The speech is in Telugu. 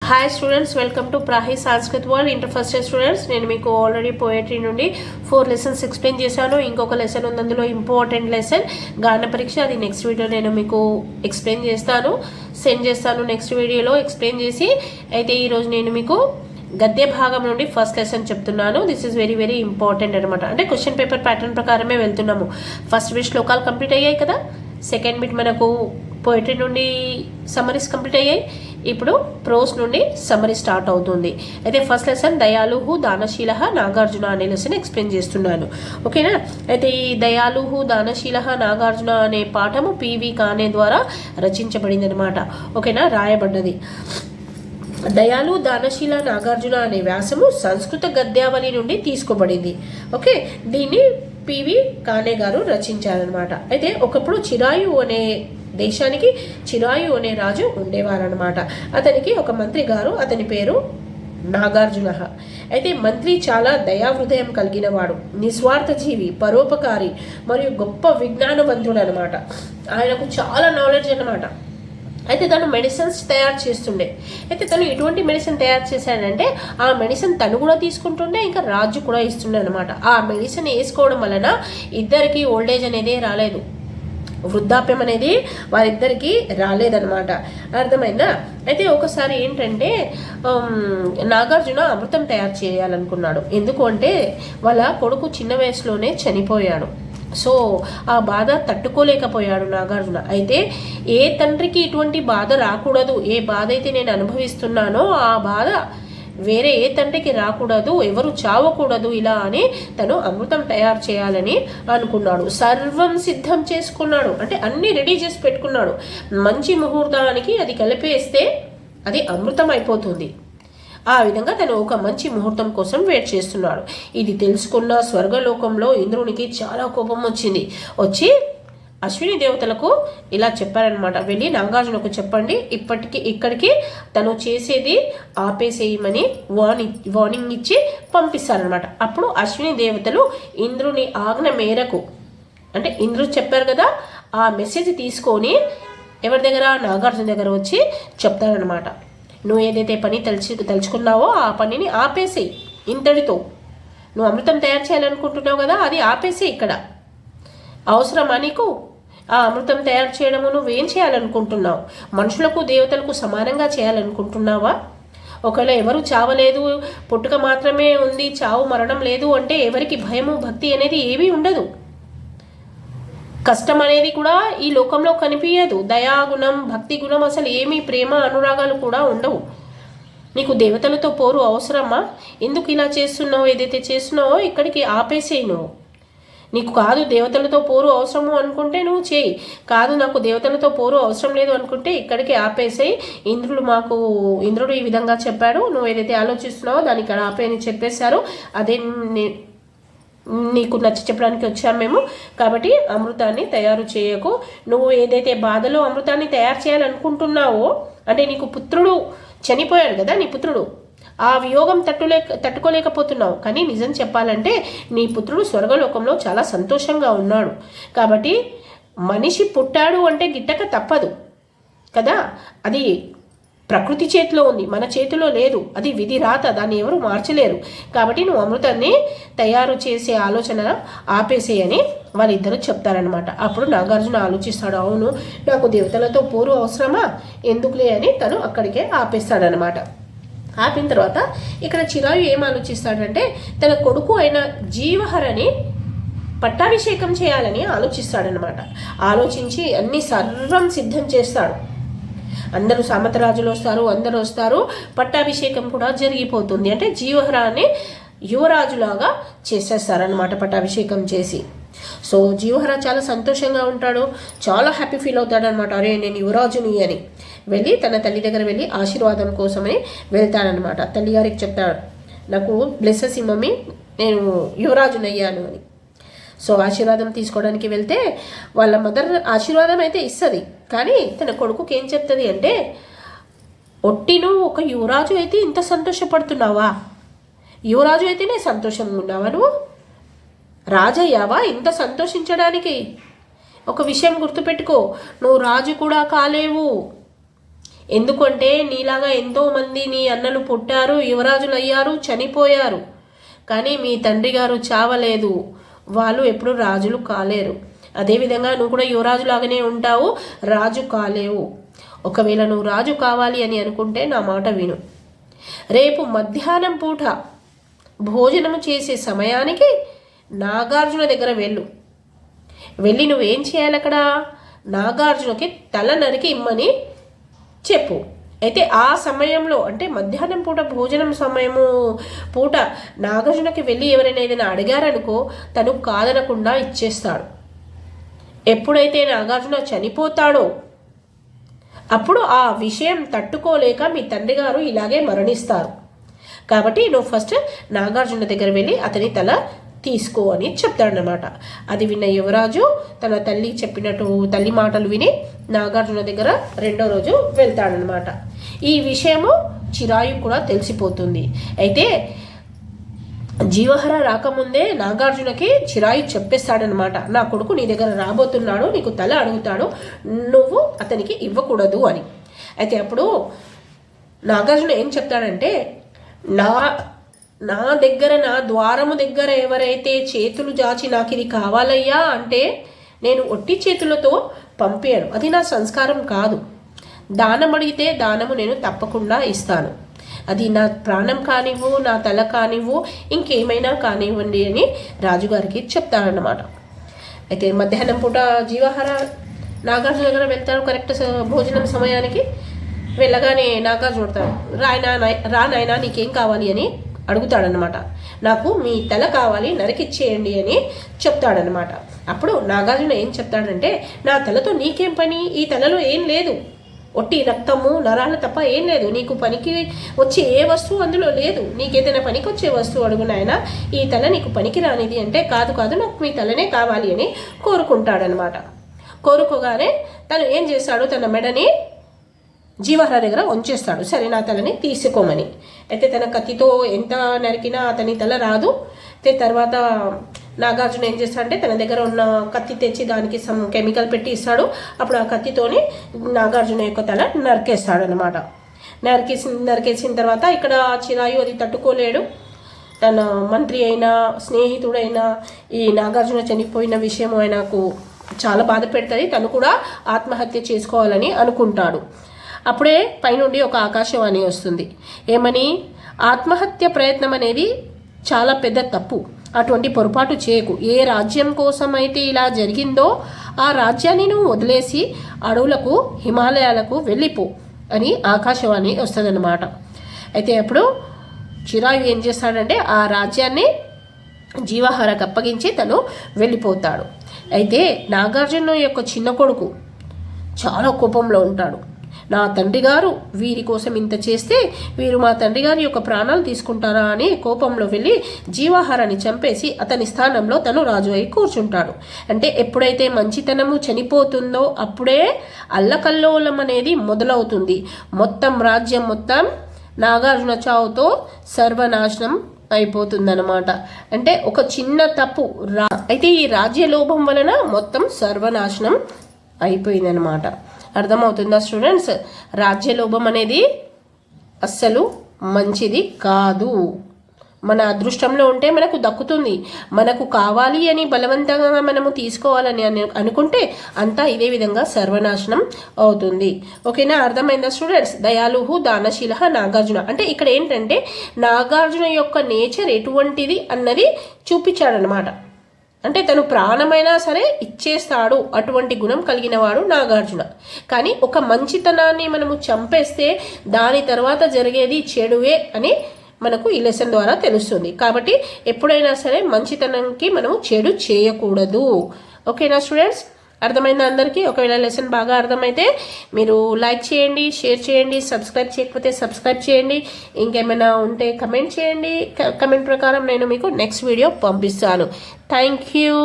హాయ్ స్టూడెంట్స్, వెల్కమ్ టు ప్రాహి Sanskrit world. Inter first year students, నేను మీకు ఆల్రెడీ పోయట్రీ నుండి 4 లెసన్స్ ఎక్స్ప్లెయిన్ చేశాను. ఇంకొక లెసన్ ఉంది, అందులో ఇంపార్టెంట్ లెసన్ గాన పరీక్ష. అది నెక్స్ట్ వీడియో నేను మీకు ఎక్స్ప్లెయిన్ చేస్తాను, సెండ్ చేస్తాను నెక్స్ట్ వీడియోలో ఎక్స్ప్లెయిన్ చేసి. అయితే ఈరోజు నేను మీకు గద్య భాగం నుండి ఫస్ట్ లెసన్ చెప్తున్నాను. This is very very important అనమాట. అంటే క్వశ్చన్ పేపర్ ప్యాటర్న్ ప్రకారమే వెళ్తున్నాము. ఫస్ట్ బిట్ శ్లోకాలు కంప్లీట్ అయ్యాయి కదా, సెకండ్ బిట్ మనకు పోయిటరీ నుండి సమ్మరీస్ కంప్లీట్ అయ్యాయి. ఇప్పుడు ప్రోస్ నుండి సమ్మరీ స్టార్ట్ అవుతుంది. అయితే ఫస్ట్ లెసన్ దయాళుహు దానశీల నాగార్జున అనే లెసన్ ఎక్స్ప్లెయిన్ చేస్తున్నాను, ఓకేనా. అయితే ఈ దయాళుహు దానశీల నాగార్జున అనే పాఠము పివి కానే ద్వారా రచించబడింది అనమాట, ఓకేనా, రాయబడ్డది. దయాలు దానశీల నాగార్జున అనే వ్యాసము సంస్కృత గద్యావళి నుండి తీసుకోబడింది. ఓకే, దీన్ని పివి కానే గారు రచించారనమాట. అయితే ఒకప్పుడు చిరాయు అనే దేశానికి చిరాయు అనే రాజు ఉండేవారనమాట. అతనికి ఒక మంత్రి గారు, అతని పేరు నాగార్జున. అయితే మంత్రి చాలా దయాహృదయం కలిగిన వాడు, నిస్వార్థ జీవి, పరోపకారి మరియు గొప్ప విజ్ఞానవంతుడు అనమాట. ఆయనకు చాలా నాలెడ్జ్ అనమాట. అయితే తను మెడిసిన్స్ తయారు చేస్తుండే. అయితే తను ఎటువంటి మెడిసిన్ తయారు చేశాడంటే ఆ మెడిసిన్ తను కూడా తీసుకుంటుండే, ఇంకా రాజు కూడా ఇస్తుండే అనమాట. ఆ మెడిసిన్ వేసుకోవడం వలన ఇద్దరికి ఓల్డేజ్ అనేది రాలేదు, వృద్ధాప్యం అనేది వారిద్దరికి రాలేదనమాట. అర్థమైందా? అయితే ఒకసారి ఏంటంటే నాగార్జున అమృతం తయారు చేయాలనుకున్నాడు. ఎందుకు అంటే వాళ్ళ కొడుకు చిన్న వయసులోనే చనిపోయాడు. సో ఆ బాధ తట్టుకోలేకపోయాడు నాగార్జున. అయితే ఏ తండ్రికి ఇటువంటి బాధ రాకూడదు, ఏ బాధ అయితే నేను అనుభవిస్తున్నానో ఆ బాధ వేరే ఏ తండ్రికి రాకూడదు, ఎవరు చావకూడదు ఇలా అని తను అమృతం తయారు చేయాలని అనుకున్నాడు. సర్వం సిద్ధం చేసుకున్నాడు, అంటే అన్ని రెడీ చేసి పెట్టుకున్నాడు. మంచి ముహూర్తానికి అది కలిపేస్తే అది అమృతం అయిపోతుంది. ఆ విధంగా తను ఒక మంచి ముహూర్తం కోసం వెయిట్ చేస్తున్నాడు. ఇది తెలుసుకున్న స్వర్గలోకంలో ఇంద్రునికి చాలా కోపం వచ్చింది. వచ్చి అశ్విని దేవతలకు ఇలా చెప్పారనమాట, వెళ్ళి నాగార్జునకు చెప్పండి, ఇక్కడికి తను చేసేది ఆపేసేయమని వార్నింగ్ ఇచ్చి పంపిస్తారనమాట. అప్పుడు అశ్విని దేవతలు ఇంద్రుని ఆజ్ఞ మేరకు, అంటే ఇంద్రుడు చెప్పారు కదా, ఆ మెసేజ్ తీసుకొని ఎవరి దగ్గర, నాగార్జున దగ్గర వచ్చి చెప్తారనమాట. నువ్వు ఏదైతే పని తలుచుకున్నావో ఆ పనిని ఆపేసేయి, ఇంతటితో నువ్వు అమృతం తయారు చేయాలనుకుంటున్నావు కదా, అది ఆపేసేయి. ఇక్కడ అవసరమా నీకు ఆ అమృతం తయారు చేయడము? నువ్వేం చేయాలనుకుంటున్నావు? మనుషులకు దేవతలకు సమానంగా చేయాలనుకుంటున్నావా? ఒకవేళ ఎవరు చావలేదు, పుట్టుక మాత్రమే ఉంది, చావు మరణం లేదు అంటే ఎవరికి భయము భక్తి అనేది ఏమీ ఉండదు. కష్టం అనేది కూడా ఈ లోకంలో కనిపించదు. దయాగుణం, భక్తి గుణం, అసలు ఏమీ ప్రేమ అనురాగాలు కూడా ఉండవు. నీకు దేవతలతో పోరు అవసరమా? ఎందుకు ఇలా చేస్తున్నావు? ఏదైతే చేస్తున్నావో ఇక్కడికి ఆపేసేయి. నువ్వు నీకు కాదు దేవతలతో పోరు అవసరము అనుకుంటే నువ్వు చేయి, కాదు నాకు దేవతలతో పోరు అవసరం లేదు అనుకుంటే ఇక్కడికి ఆపేసేయి. ఇంద్రుడు ఈ విధంగా చెప్పాడు, నువ్వు ఏదైతే ఆలోచిస్తున్నావో దాన్ని ఇక్కడ ఆపేయని చెప్పేశారు. అదే నీకు నచ్చి చెప్పడానికి వచ్చాము మేము. కాబట్టి అమృతాన్ని తయారు చేయకు. నువ్వు ఏదైతే బాధలో అమృతాన్ని తయారు చేయాలనుకుంటున్నావో, అంటే నీకు పుత్రుడు చనిపోయాడు కదా, నీ పుత్రుడు, ఆ వియోగం తట్టుకోలేకపోతున్నావు. కానీ నిజం చెప్పాలంటే నీ పుత్రుడు స్వర్గలోకంలో చాలా సంతోషంగా ఉన్నాడు. కాబట్టి మనిషి పుట్టాడు అంటే గిట్టక తప్పదు కదా, అది ప్రకృతి చేతిలో ఉంది, మన చేతిలో లేదు. అది విధి రాత, దాన్ని ఎవరు మార్చలేరు. కాబట్టి నువ్వు అమృతాన్ని తయారు చేసే ఆలోచన ఆపేసేయని వాళ్ళిద్దరూ చెప్తారనమాట. అప్పుడు నాగార్జున ఆలోచిస్తాడు, అవును నాకు దేవతలతో పోరు అవసరమా, ఎందుకులే అని తను అక్కడికే ఆపేస్తాడనమాట. ఆపిన తర్వాత ఇక్కడ చిరాయు ఏం ఆలోచిస్తాడంటే తన కొడుకు అయిన జీవహరని పట్టాభిషేకం చేయాలని ఆలోచిస్తాడనమాట. ఆలోచించి అన్ని సర్వం సిద్ధం చేస్తాడు. అందరూ సామంతరాజులు వస్తారు, అందరూ వస్తారు, పట్టాభిషేకం కూడా జరిగిపోతుంది. అంటే జీవహరాన్ని యువరాజులాగా చేసేస్తారనమాట పట్టాభిషేకం చేసి. సో జీవహర చాలా సంతోషంగా ఉంటాడు, చాలా హ్యాపీ ఫీల్ అవుతాడు అనమాట. అరే నేను యువరాజుని అని వెళ్ళి తన తల్లి దగ్గర వెళ్ళి ఆశీర్వాదం కోసమని వెళ్తాడనమాట. తల్లిగారికి చెప్తాడు, నాకు బ్లెస్సెస్ మమ్మీ, నేను యువరాజుని అయ్యాను అని. సో ఆశీర్వాదం తీసుకోవడానికి వెళ్తే వాళ్ళ మదర్ ఆశీర్వాదం అయితే ఇస్తుంది, కానీ తన కొడుకుకి ఏం చెప్తుంది అంటే, ఒట్టిను ఒక యువరాజు అయితే ఇంత సంతోషపడుతున్నావా? యువరాజు అయితేనే సంతోషంగా ఉన్నావా? నువ్వు రాజయ్యావా ఇంత సంతోషించడానికి? ఒక విషయం గుర్తుపెట్టుకో, నువ్వు రాజు కూడా కాలేవు. ఎందుకంటే నీలాగా ఎంతోమంది నీ అన్నలు పుట్టారు, యువరాజులు అయ్యారు, చనిపోయారు. కానీ మీ తండ్రి గారు చావలేదు, వాళ్ళు ఎప్పుడు రాజులు కాలేరు. అదేవిధంగా నువ్వు కూడా యువరాజులాగానే ఉంటావు, రాజు కాలేవు. ఒకవేళ నువ్వు రాజు కావాలి అని అనుకుంటే నా మాట విను. రేపు మధ్యాహ్నం పూట భోజనము చేసే సమయానికి నాగార్జున దగ్గర వెళ్ళి నువ్వేం చేయాలి, అక్కడ నాగార్జునకి తల నరికి ఇమ్మని చెప్పు. అయితే ఆ సమయంలో అంటే మధ్యాహ్నం పూట భోజనం సమయము పూట నాగార్జునకి వెళ్ళి ఎవరైనా ఏదైనా అడిగారనుకో తను కాదనకుండా ఇచ్చేస్తాడు. ఎప్పుడైతే నాగార్జున చనిపోతాడో అప్పుడు ఆ విషయం తట్టుకోలేక మీ తండ్రి గారు ఇలాగే మరణిస్తారు. కాబట్టి నువ్వు ఫస్ట్ నాగార్జున దగ్గర వెళ్ళి అతని తల తీసుకో అని చెప్తాడనమాట. అది విన్న యువరాజు తన తల్లి చెప్పినట్టు తల్లి మాటలు విని నాగార్జున దగ్గర రెండో రోజు వెళ్తాడనమాట. ఈ విషయము చిరాయు కూడా తెలిసిపోతుంది. అయితే జీవహర రాకముందే నాగార్జునకి చిరాయు చెప్పేస్తాడనమాట, నా కొడుకు నీ దగ్గర రాబోతున్నాడు, నీకు తల అడుగుతాడు, నువ్వు అతనికి ఇవ్వకూడదు అని. అయితే అప్పుడు నాగార్జున ఏం చెప్తాడంటే, నా దగ్గర నా ద్వారము దగ్గర ఎవరైతే చేతులు జాచి నాకు ఇది కావాలయ్యా అంటే నేను ఒట్టి చేతులతో పంపాను, అది నా సంస్కారం కాదు. దానం అడిగితే దానము నేను తప్పకుండా ఇస్తాను, అది నా ప్రాణం కానివ్వు, నా తల కానివ్వు, ఇంకేమైనా కానివ్వండి అని రాజుగారికి చెప్తాడనమాట. అయితే మధ్యాహ్నం పూట జీవహార నాగార్జున దగ్గర వెళ్తాడు. కరెక్ట్ భోజనం సమయానికి వెళ్ళగానే నాగార్జున రా నాయనా నీకేం కావాలి అని అడుగుతాడనమాట. నాకు మీ తల కావాలి, నరికిచ్చేయండి అని చెప్తాడనమాట. అప్పుడు నాగార్జున ఏం చెప్తాడంటే, నా తలతో నీకేం పని, ఈ తలలో ఏం లేదు, ఒట్టి రక్తము నరాలు తప్ప ఏం లేదు, నీకు పనికి వచ్చే ఏ వస్తువు అందులో లేదు, నీకేదైనా పనికి వచ్చే వస్తువు అడుగు నాయన, ఈ తల నీకు పనికి రానిది అంటే కాదు నాకు మీ తలనే కావాలి అని కోరుకుంటాడనమాట. కోరుకోగానే తను ఏం చేస్తాడు, తన మెడని జీవహర దగ్గర ఉంచేస్తాడు, సరే నా తలని తీసుకోమని. అయితే తన కత్తితో ఎంత నరికినా అతని తల రాదు. తర్వాత నాగార్జున ఏం చేస్తాడంటే తన దగ్గర ఉన్న కత్తి తెచ్చి దానికి సమ్ కెమికల్ పెట్టి ఇస్తాడు. అప్పుడు ఆ కత్తితోని నాగార్జున యొక్క తల నరికేస్తాడనమాట. నరికేసిన తర్వాత ఇక్కడ చిరాయు అది తట్టుకోలేడు. తన మంత్రి అయినా స్నేహితుడైనా ఈ నాగార్జున చనిపోయిన విషయం ఆయనకు చాలా బాధ పెడుతుంది. తను కూడా ఆత్మహత్య చేసుకోవాలని అనుకుంటాడు. అప్పుడే పైనుండి ఒక ఆకాశవాణి వస్తుంది. ఏమని, ఆత్మహత్య ప్రయత్నం అనేది చాలా పెద్ద తప్పు, అటువంటి పొరపాటు చేయకు. ఏ రాజ్యం కోసం అయితే ఇలా జరిగిందో ఆ రాజ్యాన్ని నువ్వు వదిలేసి అడవులకు హిమాలయాలకు వెళ్ళిపో అని ఆకాశవాణి వస్తుందన్నమాట. అయితే అప్పుడు చిరాయు ఏం చేస్తాడంటే ఆ రాజ్యాన్ని జీవహారకు అప్పగించి తను వెళ్ళిపోతాడు. అయితే నాగార్జున యొక్క చిన్న కొడుకు చాలా కోపంలో ఉంటాడు. నా తండ్రి గారు వీరి కోసం ఇంత చేస్తే వీరు మా తండ్రి గారి యొక్క ప్రాణాలు తీసుకుంటారా అని కోపంలో వెళ్ళి జీవాహారాన్ని చంపేసి అతని స్థానంలో తను రాజు అయి కూర్చుంటాడు. అంటే ఎప్పుడైతే మంచితనము చనిపోతుందో అప్పుడే అల్లకల్లోలం అనేది మొదలవుతుంది. మొత్తం రాజ్యం మొత్తం నాగార్జున చావుతో సర్వనాశనం అయిపోతుందన్నమాట. అంటే ఒక చిన్న తప్పు అయితే ఈ రాజ్య లోభం వలన మొత్తం సర్వనాశనం అయిపోయిందనమాట. అర్థమవుతుందా స్టూడెంట్స్? రాజ్యలోభం అనేది అస్సలు మంచిది కాదు. మన అదృష్టంలో ఉంటే మనకు దక్కుతుంది. మనకు కావాలి అని బలవంతంగా మనము తీసుకోవాలని అనుకుంటే అంతా ఇదే విధంగా సర్వనాశనం అవుతుంది. ఓకేనా? అర్థమైందా స్టూడెంట్స్? దయాళుహు దానశీల నాగార్జున అంటే ఇక్కడ ఏంటంటే నాగార్జున యొక్క నేచర్ ఎటువంటిది అన్నది చూపించాడనమాట. అంటే తను ప్రాణమైనా సరే ఇచ్చేస్తాడు, అటువంటి గుణం కలిగిన వాడు నాగార్జున. కానీ ఒక మంచితనాన్ని మనము చంపేస్తే దాని తర్వాత జరిగేది చెడువే అని మనకు ఈ లెసన్ ద్వారా తెలుస్తుంది. కాబట్టి ఎప్పుడైనా సరే మంచితనంకి మనము చెడు చేయకూడదు. ఓకేనా స్టూడెంట్స్? అర్థమైందా అందరికీ? ఒకవేళ లెసన్ బాగా అర్థమైతే మీరు లైక్ చేయండి, షేర్ చేయండి, సబ్స్క్రైబ్ చేయకపోతే సబ్స్క్రైబ్ చేయండి. ఇంకేమైనా ఉంటే కమెంట్ చేయండి. కమెంట్ ప్రకారం నేను మీకు నెక్స్ట్ వీడియో పంపిస్తాను. Thank you.